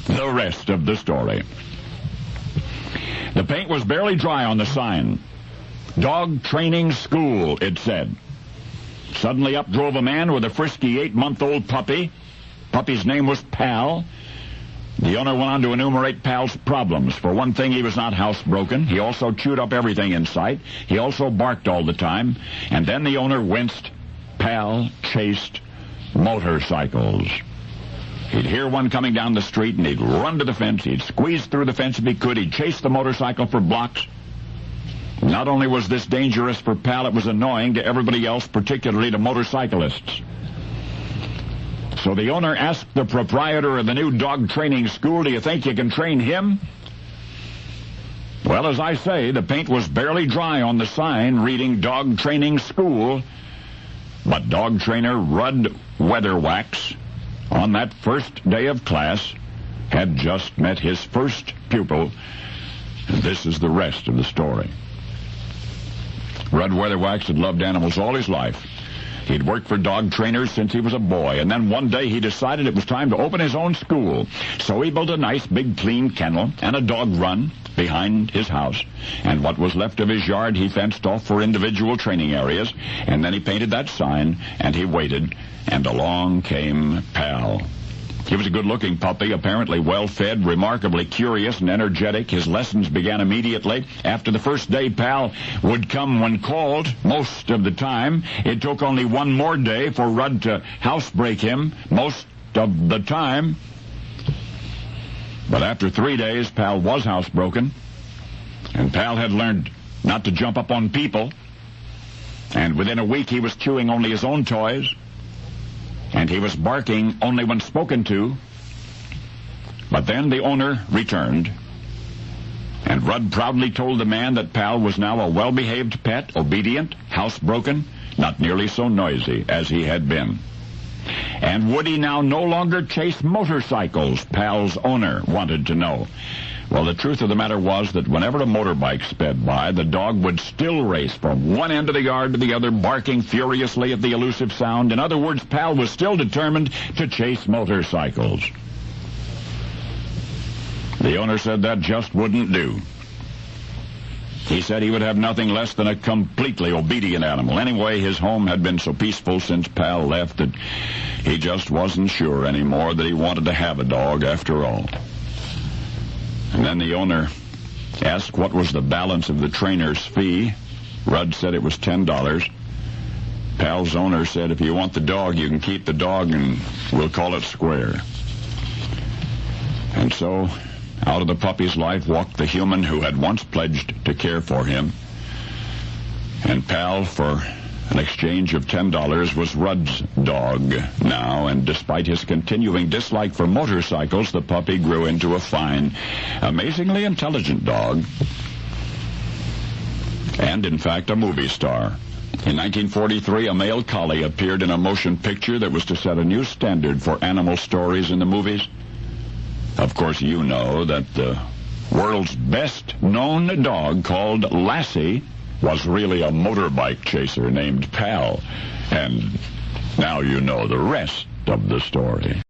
the rest of the story. The paint was barely dry on the sign. Dog Training School, it said. Suddenly up drove a man with a frisky 8-month-old puppy. Puppy's name was Pal. The owner went on to enumerate Pal's problems. For one thing, he was not housebroken. He also chewed up everything in sight. He also barked all the time. And then the owner winced. Pal chased motorcycles. He'd hear one coming down the street, and he'd run to the fence. He'd squeeze through the fence if he could. He'd chase the motorcycle for blocks. Not only was this dangerous for Pal, it was annoying to everybody else, particularly to motorcyclists. So the owner asked the proprietor of the new dog training school, "Do you think you can train him?" Well, as I say, the paint was barely dry on the sign reading Dog Training School. But dog trainer Rudd Weatherwax, on that first day of class, had just met his first pupil. And this is the rest of the story. Rudd Weatherwax had loved animals all his life. He'd worked for dog trainers since he was a boy, and then one day he decided it was time to open his own school. So he built a nice, big, clean kennel and a dog run behind his house. And what was left of his yard he fenced off for individual training areas. And then he painted that sign, and he waited, and along came Pal. He was a good-looking puppy, apparently well-fed, remarkably curious and energetic. His lessons began immediately. After the first day, Pal would come when called most of the time. It took only one more day for Rudd to housebreak him most of the time. But after 3 days, Pal was housebroken, and Pal had learned not to jump up on people. And within a week, he was chewing only his own toys. And he was barking only when spoken to. But then the owner returned, and Rudd proudly told the man that Pal was now a well-behaved pet, obedient, housebroken, not nearly so noisy as he had been. And would he now no longer chase motorcycles, Pal's owner wanted to know. Well, the truth of the matter was that whenever a motorbike sped by, the dog would still race from one end of the yard to the other, barking furiously at the elusive sound. In other words, Pal was still determined to chase motorcycles. The owner said that just wouldn't do. He said he would have nothing less than a completely obedient animal. Anyway, his home had been so peaceful since Pal left that he just wasn't sure anymore that he wanted to have a dog after all. And then the owner asked what was the balance of the trainer's fee. Rudd said it was $10. Pal's owner said, "If you want the dog, you can keep the dog and we'll call it square." And so, out of the puppy's life walked the human who had once pledged to care for him. And Pal, for an exchange of $10, was Rudd's dog now, and despite his continuing dislike for motorcycles, the puppy grew into a fine, amazingly intelligent dog, and in fact a movie star. In 1943, a male collie appeared in a motion picture that was to set a new standard for animal stories in the movies. Of course, you know that the world's best-known dog, called Lassie, was really a motorbike chaser named Pal. And now you know the rest of the story.